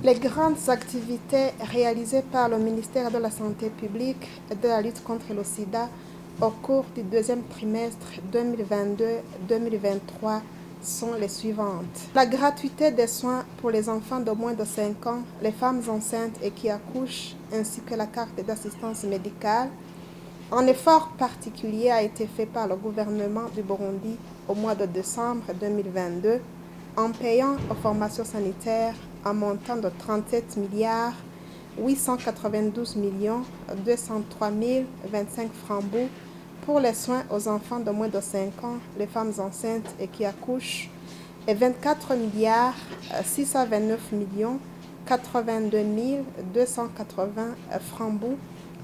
Les grandes activités réalisées par le ministère de la Santé publique et de la lutte contre le sida au cours du deuxième trimestre 2022-2023 sont les suivantes. La gratuité des soins pour les enfants de moins de 5 ans, les femmes enceintes et qui accouchent, ainsi que la carte d'assistance médicale. Un effort particulier a été fait par le gouvernement du Burundi au mois de décembre 2022 en payant aux formations sanitaires un montant de 37 milliards 892 millions 203 025 francs pour les soins aux enfants de moins de 5 ans, les femmes enceintes et qui accouchent, et 24 milliards 629 millions 82 280 francs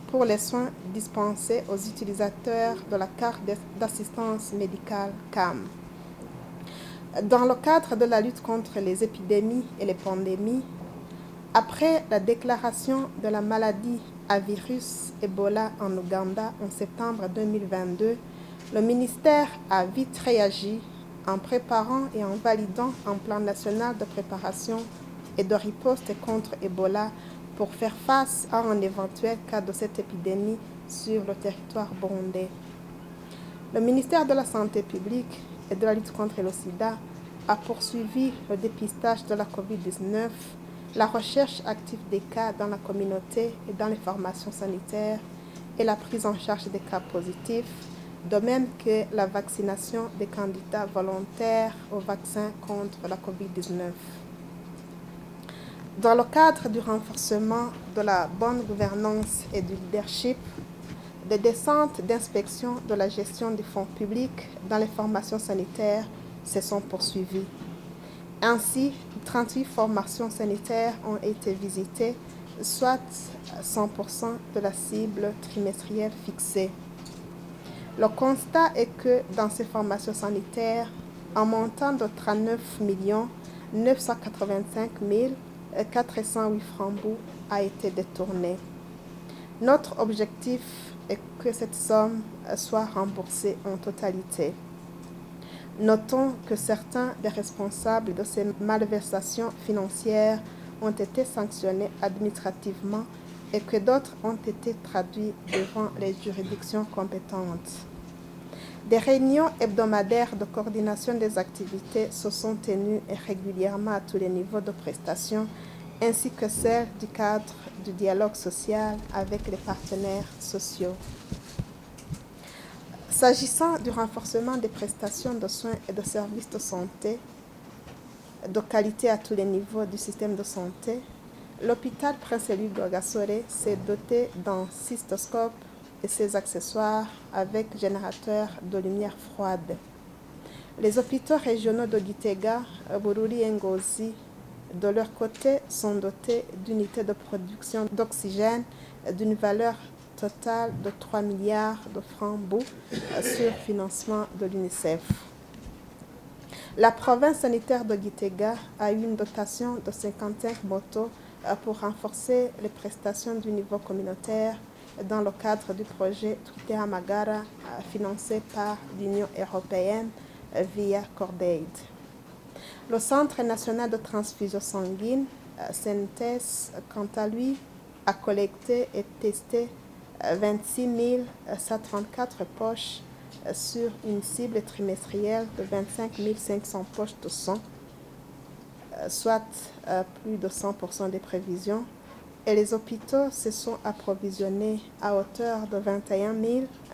pour les soins dispensés aux utilisateurs de la carte d'assistance médicale CAM. Dans le cadre de la lutte contre les épidémies et les pandémies, après la déclaration de la maladie à virus Ebola en Ouganda en septembre 2022, le ministère a vite réagi en préparant et en validant un plan national de préparation et de riposte contre Ebola pour faire face à un éventuel cas de cette épidémie sur le territoire burundais. Le ministère de la Santé publique et de la lutte contre le sida a poursuivi le dépistage de la COVID-19, la recherche active des cas dans la communauté et dans les formations sanitaires et la prise en charge des cas positifs, de même que la vaccination des candidats volontaires au vaccin contre la COVID-19. Dans le cadre du renforcement de la bonne gouvernance et du leadership, des descentes d'inspection de la gestion des fonds publics dans les formations sanitaires se sont poursuivies. Ainsi, 38 formations sanitaires ont été visitées, soit 100% de la cible trimestrielle fixée. Le constat est que dans ces formations sanitaires, un montant de 39 985 408 francs a été détourné. Notre objectif est que cette somme soit remboursée en totalité. Notons que certains des responsables de ces malversations financières ont été sanctionnés administrativement et que d'autres ont été traduits devant les juridictions compétentes. Des réunions hebdomadaires de coordination des activités se sont tenues régulièrement à tous les niveaux de prestation, ainsi que celles du cadre du dialogue social avec les partenaires sociaux. S'agissant du renforcement des prestations de soins et de services de santé de qualité à tous les niveaux du système de santé, l'hôpital Prince-Louis Rwagasore s'est doté d'un cystoscope et ses accessoires avec générateur de lumière froide. Les hôpitaux régionaux de Gitega, Bururi et Ngozi, de leur côté, sont dotés d'unités de production d'oxygène d'une valeur totale de 3 milliards de francs sur financement de l'UNICEF. La province sanitaire de Gitega a eu une dotation de 55 motos pour renforcer les prestations du niveau communautaire dans le cadre du projet Twitera Magara financé par l'Union européenne via Cordaid. Le Centre national de transfusion sanguine, CNTS, quant à lui, a collecté et testé 26 134 poches sur une cible trimestrielle de 25 500 poches de sang, soit plus de 100% des prévisions, et les hôpitaux se sont approvisionnés à hauteur de 21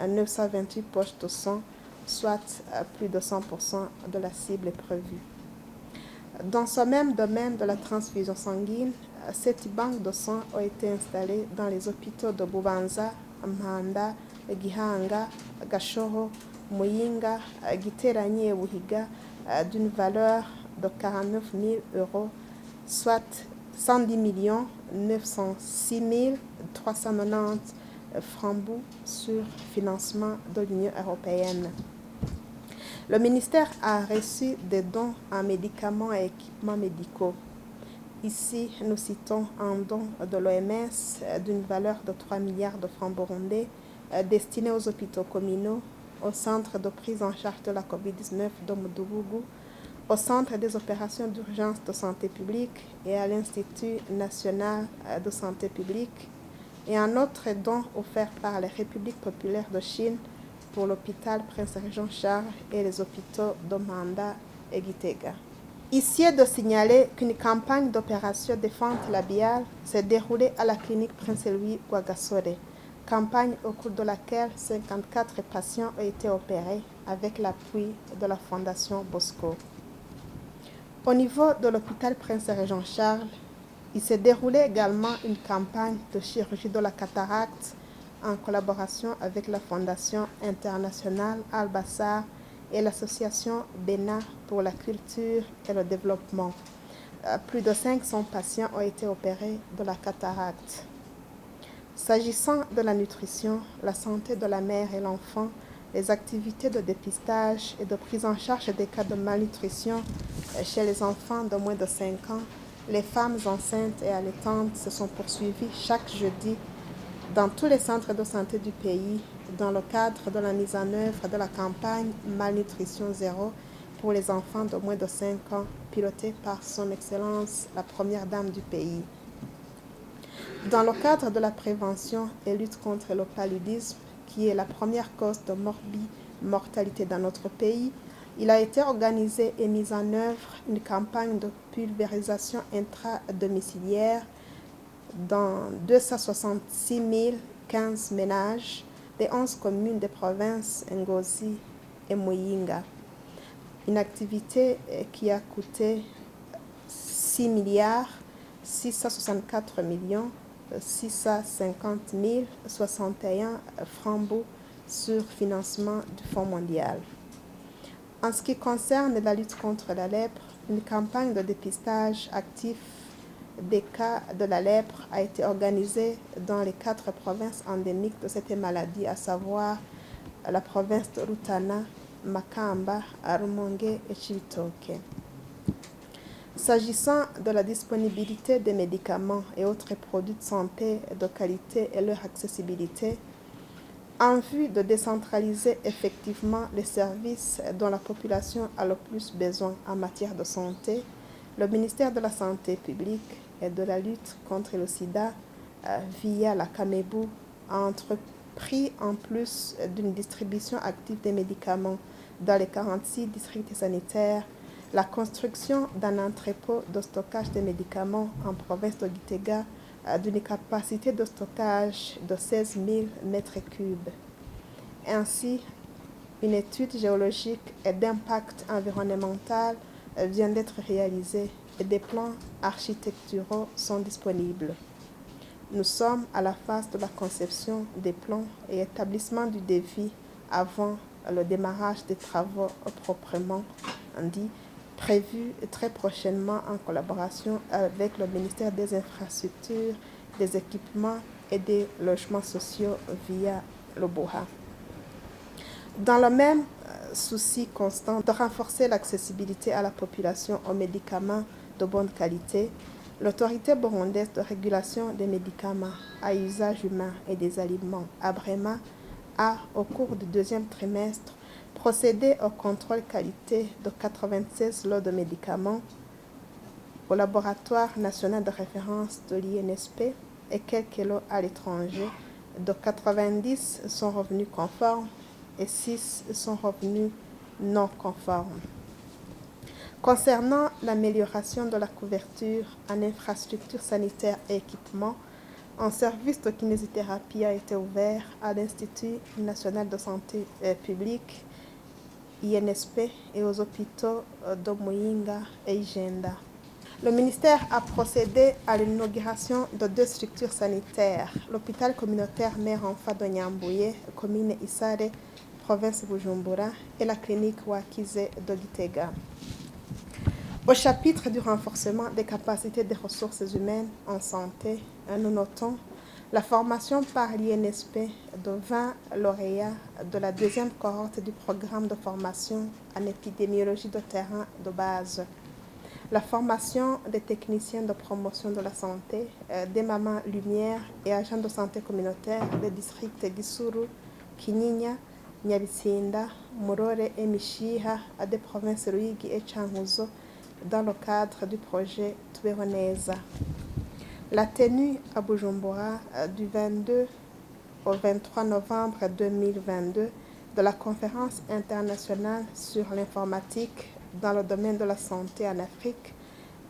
928 poches de sang, soit plus de 100% de la cible prévue. Dans ce même domaine de la transfusion sanguine, 7 banques de sang ont été installées dans les hôpitaux de Bubanza, Mpanda, Gihanga, Gashoho, Muyinga, Giteranyi et Buhiga d'une valeur de 49 000 euros, soit 110 906 390 francs sur financement de l'Union européenne. Le ministère a reçu des dons en médicaments et équipements médicaux. Ici, nous citons un don de l'OMS d'une valeur de 3 milliards de francs burundais destiné aux hôpitaux communaux, au centre de prise en charge de la COVID-19 de Mudugugu, au Centre des opérations d'urgence de santé publique et à l'Institut national de santé publique, et un autre don offert par la République populaire de Chine pour l'hôpital Prince-Régent-Charles et les hôpitaux de Manda et Gitega. Ici est de signaler qu'une campagne d'opération de fente labiale s'est déroulée à la clinique Prince-Louis Rwagasore, campagne au cours de laquelle 54 patients ont été opérés avec l'appui de la Fondation Bosco. Au niveau de l'hôpital Prince-Régent-Charles, il s'est déroulé également une campagne de chirurgie de la cataracte en collaboration avec la Fondation internationale Al-Bassar et l'association BENA pour la culture et le développement. Plus de 500 patients ont été opérés de la cataracte. S'agissant de la nutrition, la santé de la mère et l'enfant, les activités de dépistage et de prise en charge des cas de malnutrition chez les enfants de moins de 5 ans, les femmes enceintes et allaitantes se sont poursuivies chaque jeudi dans tous les centres de santé du pays dans le cadre de la mise en œuvre de la campagne Malnutrition Zéro pour les enfants de moins de 5 ans, pilotée par Son Excellence la Première Dame du pays. Dans le cadre de la prévention et lutte contre le paludisme, qui est la première cause de morbimortalité dans notre pays, il a été organisé et mis en œuvre une campagne de pulvérisation intra-domiciliaire dans 266 015 ménages des 11 communes des provinces Ngozi et Muyinga. Une activité qui a coûté 6 664 650 061 francs sur financement du Fonds mondial. En ce qui concerne la lutte contre la lèpre, une campagne de dépistage actif des cas de la lèpre a été organisée dans les 4 provinces endémiques de cette maladie, à savoir la province de Rutana, Makamba, Rumonge et Chibitoke. S'agissant de la disponibilité des médicaments et autres produits de santé de qualité et leur accessibilité, en vue de décentraliser effectivement les services dont la population a le plus besoin en matière de santé, le ministère de la Santé publique et de la lutte contre le sida, via la CAMEBU, a entrepris en plus d'une distribution active des médicaments dans les 46 districts sanitaires, la construction d'un entrepôt de stockage des médicaments en province de Gitega d'une capacité de stockage de 16 000 mètres cubes. Ainsi, une étude géologique et d'impact environnemental vient d'être réalisée et des plans architecturaux sont disponibles. Nous sommes à la phase de la conception des plans et établissement du devis avant le démarrage des travaux proprement dit, prévu très prochainement en collaboration avec le ministère des Infrastructures, des Équipements et des Logements sociaux via le BOHA. Dans le même souci constant de renforcer l'accessibilité à la population aux médicaments de bonne qualité, l'autorité burundaise de régulation des médicaments à usage humain et des aliments, ABREMA, a, au cours du deuxième trimestre, procédé au contrôle qualité de 96 lots de médicaments au laboratoire national de référence de l'INSP et quelques lots à l'étranger. De 90 sont revenus conformes et 6 sont revenus non conformes. Concernant l'amélioration de la couverture en infrastructures sanitaires et équipements, un service de kinésithérapie a été ouvert à l'Institut national de santé publique, INSP, et aux hôpitaux de Muyinga et Igenda. Le ministère a procédé à l'inauguration de 2 structures sanitaires, l'hôpital communautaire mère-enfant de Nyambuye, commune Isare, province Bujumbura, et la clinique Wakize de Gitega. Au chapitre du renforcement des capacités des ressources humaines en santé, nous notons la formation par l'INSP de 20 lauréats de la 2e cohorte du programme de formation en épidémiologie de terrain de base, la formation des techniciens de promotion de la santé, des mamans lumière et agents de santé communautaire des districts Gisuru, Kinyinya, Nyabitsinda, Murore et Mishiha des provinces Ruyigi et Changuzo dans le cadre du projet Tubeho Neza. La tenue à Bujumbura du 22 au 23 novembre 2022 de la conférence internationale sur l'informatique dans le domaine de la santé en Afrique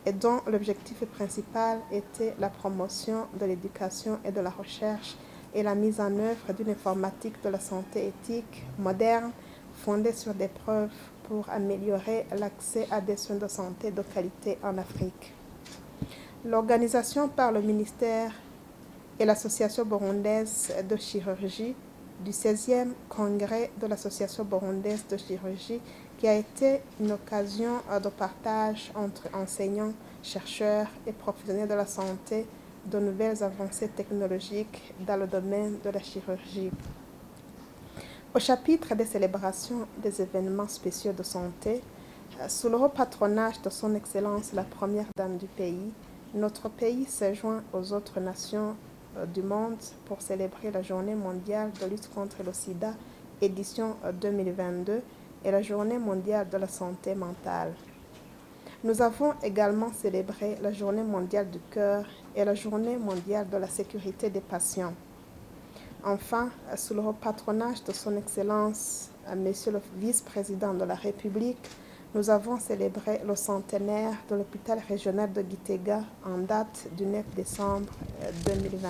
et dont l'objectif principal était la promotion de l'éducation et de la recherche et la mise en œuvre d'une informatique de la santé éthique, moderne, fondée sur des preuves pour améliorer l'accès à des soins de santé de qualité en Afrique. L'organisation par le ministère et l'Association burundaise de chirurgie du 16e congrès de l'Association burundaise de chirurgie qui a été une occasion de partage entre enseignants, chercheurs et professionnels de la santé de nouvelles avancées technologiques dans le domaine de la chirurgie. Au chapitre des célébrations des événements spéciaux de santé, sous le haut patronage de son Excellence la Première Dame du pays, notre pays s'est joint aux autres nations du monde pour célébrer la Journée mondiale de lutte contre le sida, édition 2022, et la Journée mondiale de la santé mentale. Nous avons également célébré la Journée mondiale du cœur et la Journée mondiale de la sécurité des patients. Enfin, sous le patronage de son Excellence, Monsieur le Vice-président de la République, nous avons célébré le centenaire de l'hôpital régional de Gitega en date du 9 décembre 2020.